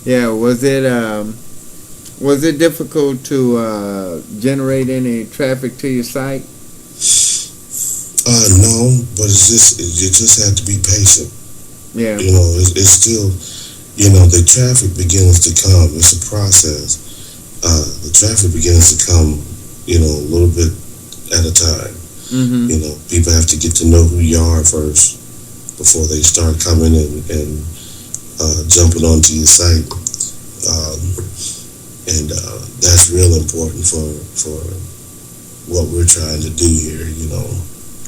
Yeah, was it difficult to generate any traffic to your site? No, but you just have to be patient. Yeah. It's still, the traffic begins to come. It's a process. The traffic begins to come, a little bit at a time. Mm-hmm. People have to get to know who you are first before they start coming and jumping onto your site. Um, and that's real important for what we're trying to do here.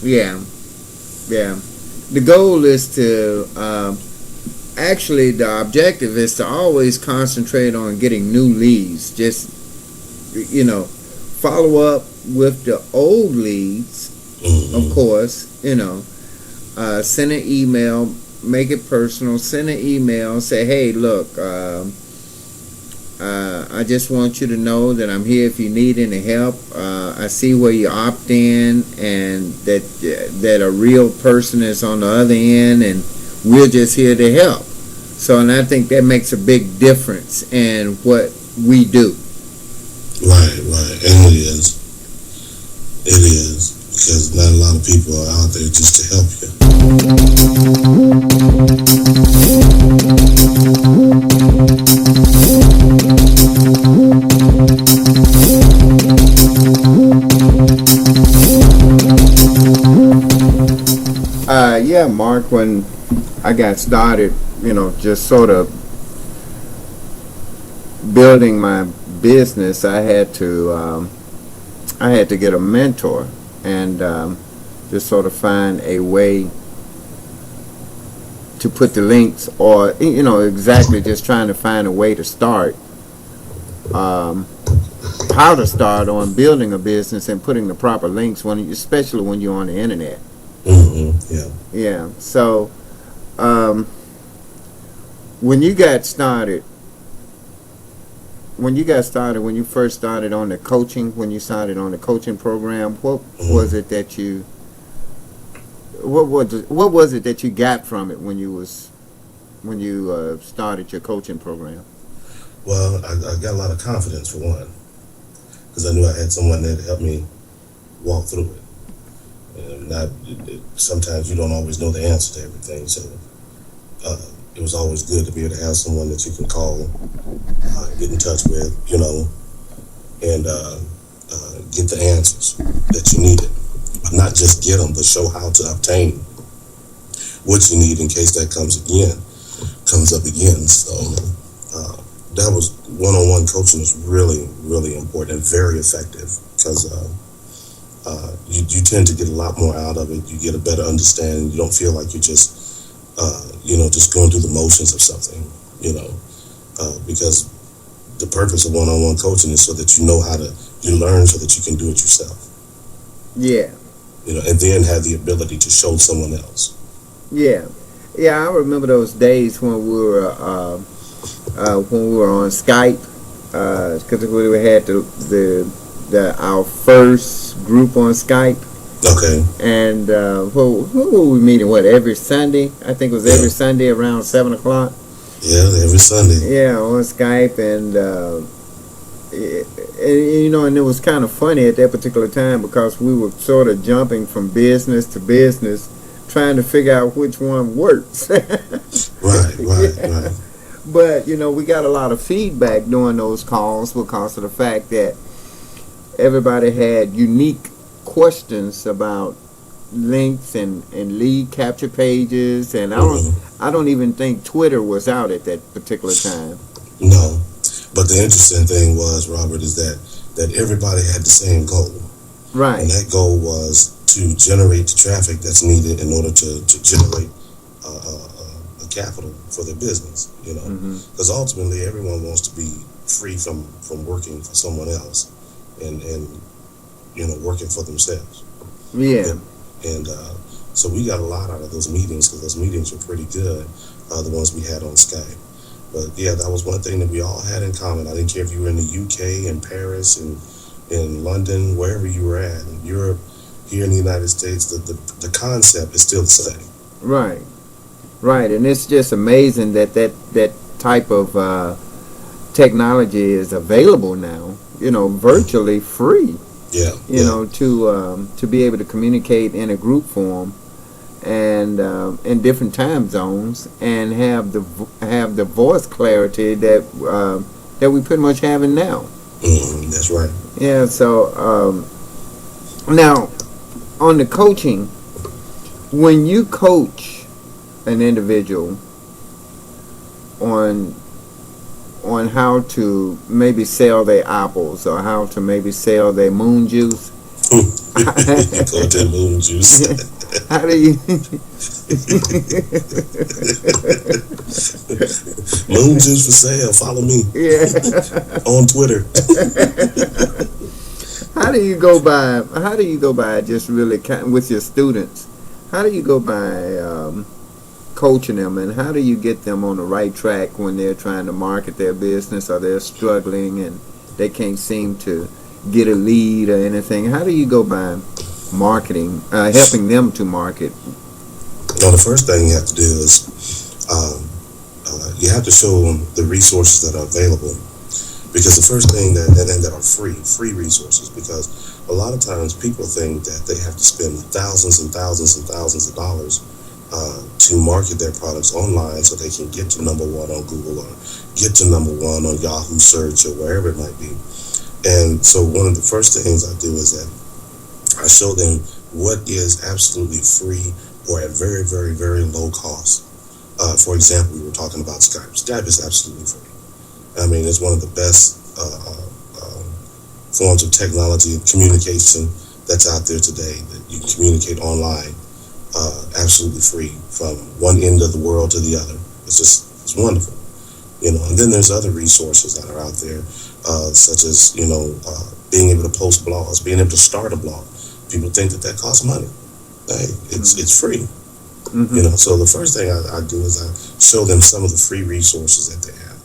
Yeah. Yeah. The goal is to actually the objective is to always concentrate on getting new leads. Just follow up with the old leads, of course. Send an email, make it personal. Send an email, say, hey, look. I just want you to know that I'm here if you need any help. I see where you opt in, and that a real person is on the other end, and we're just here to help. So, and I think that makes a big difference in what we do. Right, and it is. It is because not a lot of people are out there just to help you. Yeah, Mark, when I got started, just sort of building my business, I had to get a mentor and just sort of find a way to put the links, or exactly just trying to find a way to start, how to start on building a business and putting the proper links especially when you're on the internet. Yeah. Yeah. So, when you got started, when you first started on the coaching, when you started on the coaching program, what was it that you got from it when you started your coaching program? Well, I got a lot of confidence for one, because I knew I had someone there to help me walk through it. Sometimes you don't always know the answer to everything, so it was always good to be able to have someone that you can call, get in touch with, and get the answers that you needed. But not just get them, but show how to obtain what you need in case that comes up again. So that was one-on-one coaching is really, really important and very effective, because you tend to get a lot more out of it. You get a better understanding. You don't feel like you're just just going through the motions of something, because the purpose of one-on-one coaching is so that you learn so that you can do it yourself. Yeah. And then have the ability to show someone else. Yeah. Yeah, I remember those days when we were on Skype, because we had our first group on Skype. Okay. And who were we meeting? Every Sunday? I think it was every Sunday around 7:00. Yeah, every Sunday. Yeah, on Skype, and and it was kind of funny at that particular time because we were sort of jumping from business to business, trying to figure out which one works. Right. But we got a lot of feedback during those calls because of the fact that everybody had unique questions about links and lead capture pages, and I don't even think Twitter was out at that particular time. No, but the interesting thing was, Robert, is that everybody had the same goal. Right. And that goal was to generate the traffic that's needed in order to generate a capital for their business. Because ultimately everyone wants to be free from working for someone else and working for themselves. Yeah. And so we got a lot out of those meetings, because those meetings were pretty good, the ones we had on Skype. But yeah, that was one thing that we all had in common. I didn't care if you were in the UK, in Paris, in London, wherever you were at, in Europe, here in the United States, the concept is still the same. Right. And it's just amazing that type of technology is available now, virtually free, Yeah. to be able to communicate in a group form and in different time zones and have the voice clarity that we pretty much having now. That's right. Yeah. So now on the coaching, when you coach an individual on how to maybe sell their apples or how to maybe sell their moon juice. Call that moon juice. How do you moon juice for sale? Follow me. Yeah. On Twitter. How do you go by just really with your students? How do you go by coaching them, and how do you get them on the right track when they're trying to market their business or they're struggling and they can't seem to get a lead or anything? How do you go by marketing, helping them to market? The first thing you have to do is you have to show them the resources that are available, because the first thing that are free resources, because a lot of times people think that they have to spend thousands and thousands and thousands of dollars to market their products online so they can get to number one on Google or get to number one on Yahoo search or wherever it might be. And so one of the first things I do is that I show them what is absolutely free or at very, very, very low cost. For example, we were talking about Skype. Skype is absolutely free. I mean, it's one of the best forms of technology and communication that's out there today, that you can communicate online absolutely free from one end of the world to the other. It's wonderful. And then there's other resources that are out there, such as, being able to post blogs, being able to start a blog. People think that costs money. Hey, it's free. Mm-hmm. So the first thing I do is I show them some of the free resources that they have,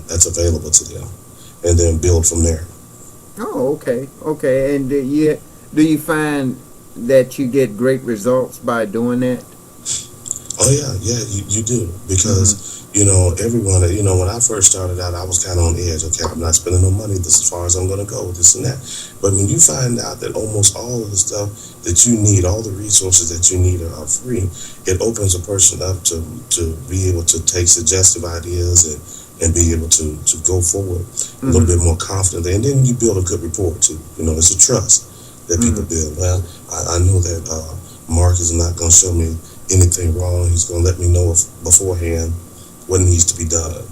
that's available to them, and then build from there. Oh, okay. And do you find that you get great results by doing that? Oh yeah, you do, because everyone, when I first started out, I was kind of on edge. Okay, I'm not spending no money. This is as far as I'm going to go with this and that. But when you find out that almost all of the stuff that you need, all the resources that you need are free, it opens a person up to be able to take suggestive ideas and be able to go forward a little bit more confidently. And then you build a good rapport too. It's a trust that people build. Well, I know that Mark is not going to show me anything wrong. He's going to let me know beforehand what needs to be done.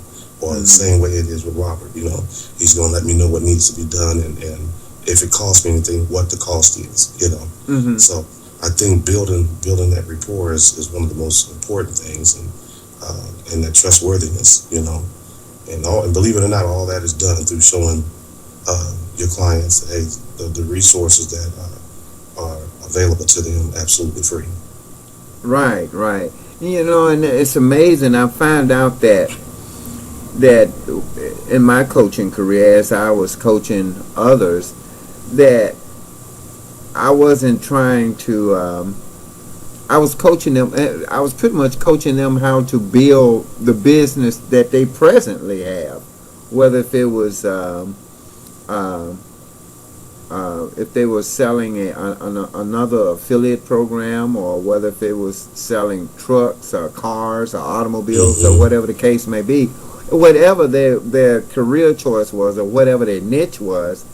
Or the same way it is with Robert, he's going to let me know what needs to be done, and if it costs me anything, what the cost is, So I think building that rapport is one of the most important things, and that trustworthiness, and believe it or not, all that is done through showing your clients, hey, the resources that are available to them absolutely free. Right. And it's amazing. I found out that in my coaching career, as I was coaching others, that I wasn't trying to. I was coaching them. I was pretty much coaching them how to build the business that they presently have, whether if it was. If they were selling another affiliate program, or whether if it was selling trucks or cars or automobiles or whatever the case may be, whatever their career choice was or whatever their niche was,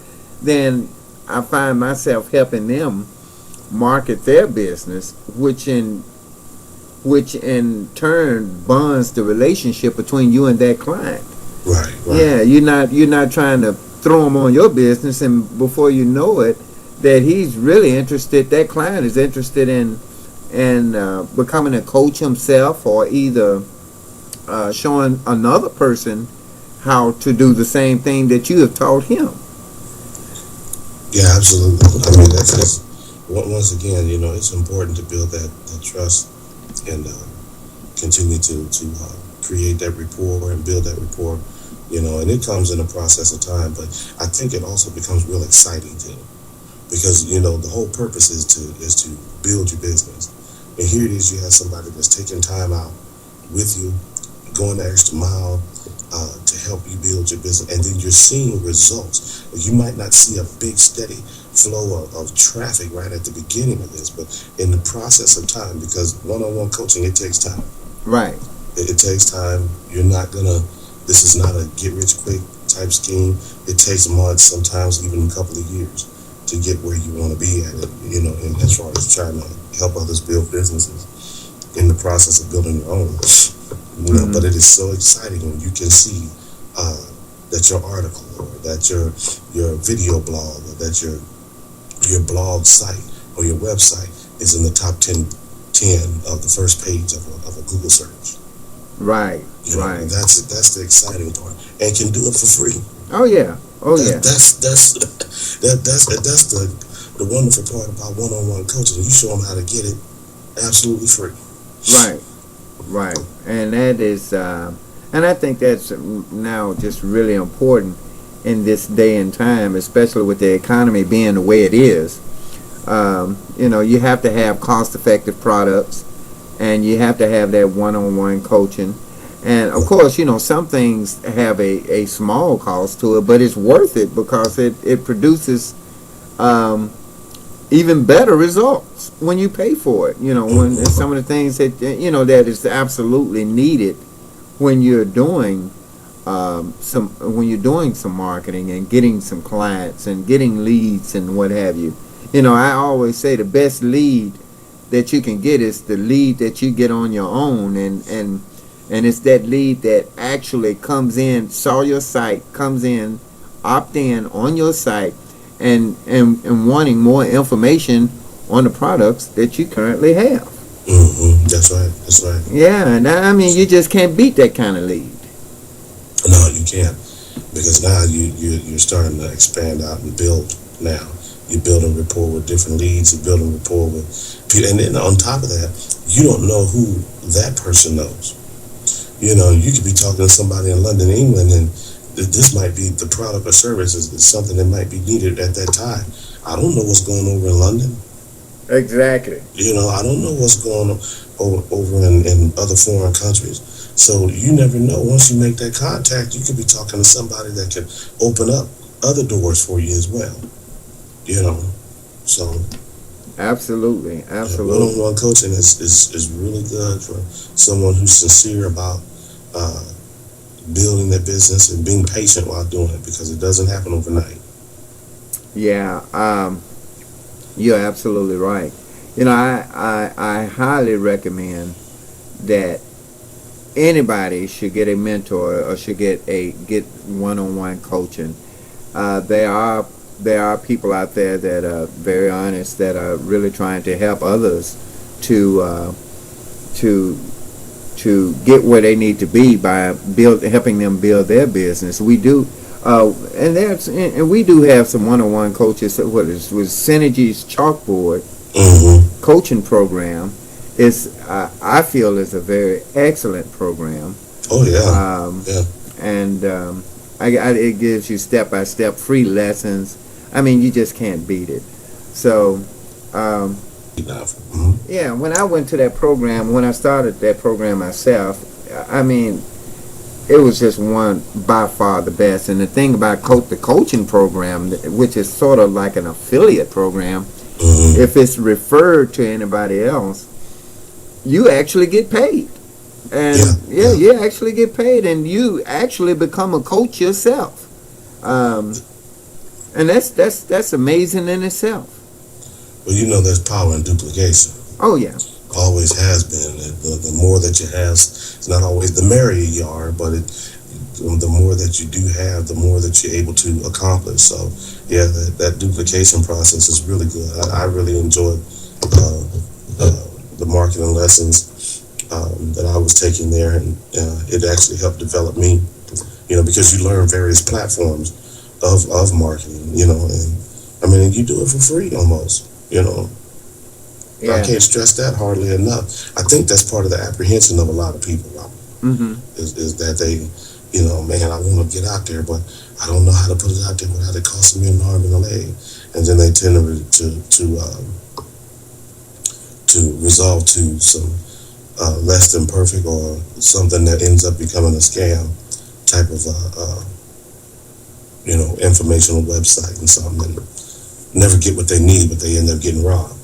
then I find myself helping them market their business, which in turn bonds the relationship between you and that client. Right. Yeah, you're not trying to throw him on your business, and before you know it, that he's really interested, that client is interested in becoming a coach himself, or either showing another person how to do the same thing that you have taught him. Yeah, absolutely. I mean, that's once again, it's important to build that trust and continue to create that rapport and build that rapport. And it comes in a process of time, but I think it also becomes real exciting too, because the whole purpose is to build your business. And here it is, you have somebody that's taking time out with you, going the extra mile to help you build your business, and then you're seeing results. You might not see a big steady flow of traffic right at the beginning of this, but in the process of time, because one-on-one coaching, it takes time. Right. It takes time. You're not gonna. This is not a get-rich-quick type scheme. It takes months, sometimes even a couple of years, to get where you want to be at it. You know, and as far as trying to help others build businesses in the process of building your own. You know, but it is so exciting when you can see that your article, or that your video blog, or that your blog site or your website is in the top 10 of the first page of a Google search. Right. You know, Right. that's the exciting part, and can do it for free. Oh yeah. Oh yeah. That's the wonderful part about one-on-one coaching. You show them how to get it absolutely free. Right. Right. And that is, and I think that's now just really important in this day and time, especially with the economy being the way it is. You know, you have to have cost-effective products, and you have to have that one-on-one coaching. And of course, you know, some things have a small cost to it, but it's worth it because it produces even better results when you pay for it. You know, when some of the things that, you know, that is absolutely needed when you're doing some marketing and getting some clients and getting leads and what have you. You know, I always say the best lead that you can get is the lead that you get on your own, and it's that lead that actually comes in, saw your site, comes in, opt in on your site, and wanting more information on the products that you currently have. That's right. That's right. Yeah, and I mean, you just can't beat that kind of lead. No, you can't, because now you're starting to expand out and build now. You're building rapport with different leads. You're building rapport with people. And then on top of that, you don't know who that person knows. You know, you could be talking to somebody in London, England, and this might be the product or service is something that might be needed at that time. I don't know what's going on over in London. Exactly. You know, I don't know what's going on over in other foreign countries. So you never know. Once you make that contact, you could be talking to somebody that could open up other doors for you as well. You know, so Absolutely. one-on-one coaching is really good for someone who's sincere about building their business and being patient while doing it, because it doesn't happen overnight. Yeah, you're absolutely right. You know, I highly recommend that anybody should get a mentor or should get one-on-one coaching. There are people out there that are very honest, that are really trying to help others to get where they need to be by helping them build their business. We do, and we do have some one-on-one coaches. What is with Synergy's Chalkboard coaching program I feel is a very excellent program. Oh yeah, yeah. And it gives you step-by-step free lessons. I mean, you just can't beat it. So, yeah, when I went to that program, when I started that program myself, I mean, it was just by far the best. And the thing about the coaching program, which is sort of like an affiliate program, if it's referred to anybody else, you actually get paid. And you actually get paid, and you actually become a coach yourself. And that's amazing in itself. Well, you know, there's power in duplication. Oh yeah. Always has been. The more that you have, it's not always the merrier you are, but the more that you do have, the more that you're able to accomplish. So yeah, that duplication process is really good. I really enjoyed the marketing lessons that I was taking there, and it actually helped develop me. You know, because you learn various platforms of marketing. You know, and I mean, you do it for free almost. You know. Yeah. I can't stress that hardly enough. I think that's part of the apprehension of a lot of people, Robert. Is that they, you know, man, I want to get out there, but I don't know how to put it out there without it costing me an arm and a leg. And then they tend to resolve to some less than perfect or something that ends up becoming a scam type of informational website and something, and never get what they need, but they end up getting robbed.